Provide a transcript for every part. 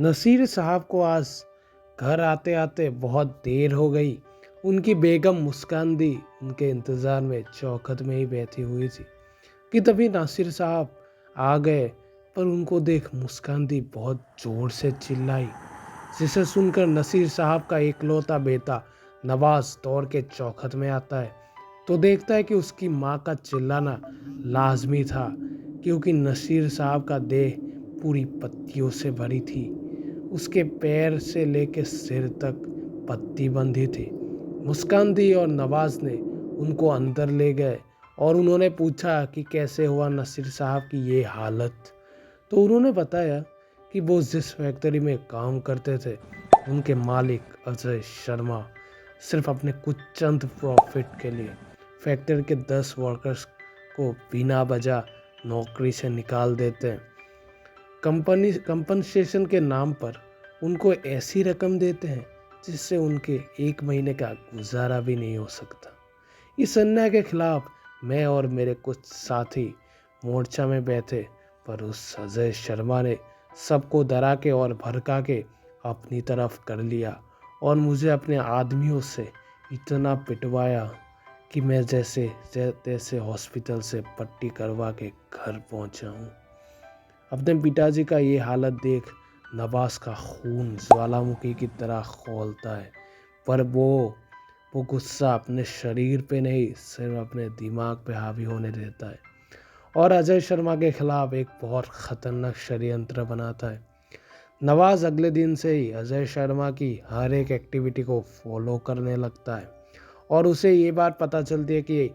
नसीर साहब को आज घर आते आते बहुत देर हो गई। उनकी बेगम मुस्कान दी उनके इंतज़ार में चौखट में ही बैठी हुई थी कि तभी नासिर साहब आ गए। पर उनको देख मुस्कान दी बहुत ज़ोर से चिल्लाई, जिसे सुनकर नसीर साहब का इकलौता बेटा नवाज दौड़ के चौखट में आता है तो देखता है कि उसकी माँ का चिल्लाना लाजमी था, क्योंकि नसीर साहब का देह पूरी पत्तियों से भरी थी। उसके पैर से लेकर सिर तक पत्ती बंधी थी। मुस्कान दी और नवाज ने उनको अंदर ले गए और उन्होंने पूछा कि कैसे हुआ नसीर साहब की ये हालत। तो उन्होंने बताया कि वो जिस फैक्ट्री में काम करते थे, उनके मालिक अजय शर्मा सिर्फ अपने कुछ चंद प्रॉफिट के लिए फैक्ट्री के 10 वर्कर्स को बिना वजह नौकरी से निकाल देते हैं। कंपनसेशन के नाम पर उनको ऐसी रकम देते हैं जिससे उनके एक महीने का गुजारा भी नहीं हो सकता। इस अन्याय के खिलाफ मैं और मेरे कुछ साथी मोर्चा में बैठे, पर उस अजय शर्मा ने सबको डरा के और भड़का के अपनी तरफ कर लिया और मुझे अपने आदमियों से इतना पिटवाया कि मैं जैसे तैसे हॉस्पिटल से पट्टी करवा के घर पहुंचा हूँ। अपने पिताजी का ये हालत देख नवाज का खून ज्वालामुखी की तरह खौलता है, पर वो गुस्सा अपने शरीर पे नहीं, सिर्फ अपने दिमाग पे हावी होने देता है और अजय शर्मा के खिलाफ एक बहुत खतरनाक षड्यंत्र बनाता है। नवाज अगले दिन से ही अजय शर्मा की हर एक एक्टिविटी को फॉलो करने लगता है और उसे ये बात पता चलती है कि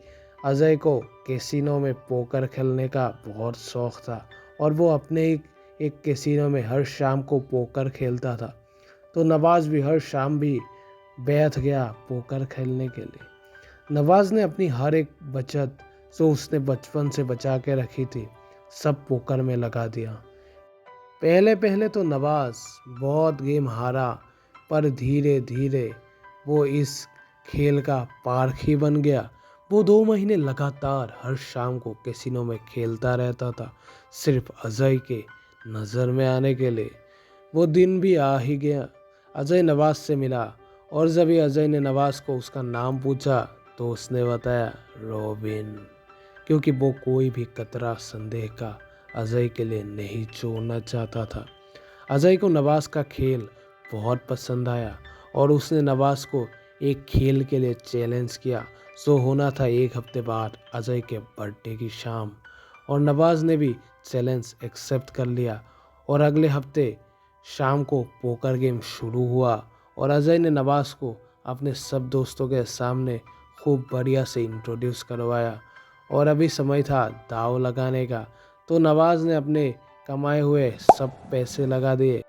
अजय को कैसीनो में पोकर खेलने का बहुत शौक था और वो अपने ही एक कैसीनो में हर शाम को पोकर खेलता था। तो नवाज भी हर शाम भी बैठ गया पोकर खेलने के लिए। नवाज ने अपनी हर एक बचत जो उसने बचपन से बचा के रखी थी, सब पोकर में लगा दिया। पहले पहले तो नवाज बहुत गेम हारा, पर धीरे धीरे वो इस खेल का पारखी बन गया। वो 2 महीने लगातार हर शाम को कैसीनो में खेलता रहता था, सिर्फ अजय के नज़र में आने के लिए। वो दिन भी आ ही गया। अजय नवाज से मिला और जब ही अजय ने नवाज को उसका नाम पूछा तो उसने बताया रॉबिन, क्योंकि वो कोई भी कतरा संदेह का अजय के लिए नहीं छोड़ना चाहता था। अजय को नवाज का खेल बहुत पसंद आया और उसने नवाज को एक खेल के लिए चैलेंज किया, जो होना था 1 हफ्ते बाद अजय के बर्थडे की शाम। और नवाज ने भी चैलेंज एक्सेप्ट कर लिया और अगले हफ्ते शाम को पोकर गेम शुरू हुआ और अजय ने नवाज को अपने सब दोस्तों के सामने खूब बढ़िया से इंट्रोड्यूस करवाया और अभी समय था दाव लगाने का। तो नवाज ने अपने कमाए हुए सब पैसे लगा दिए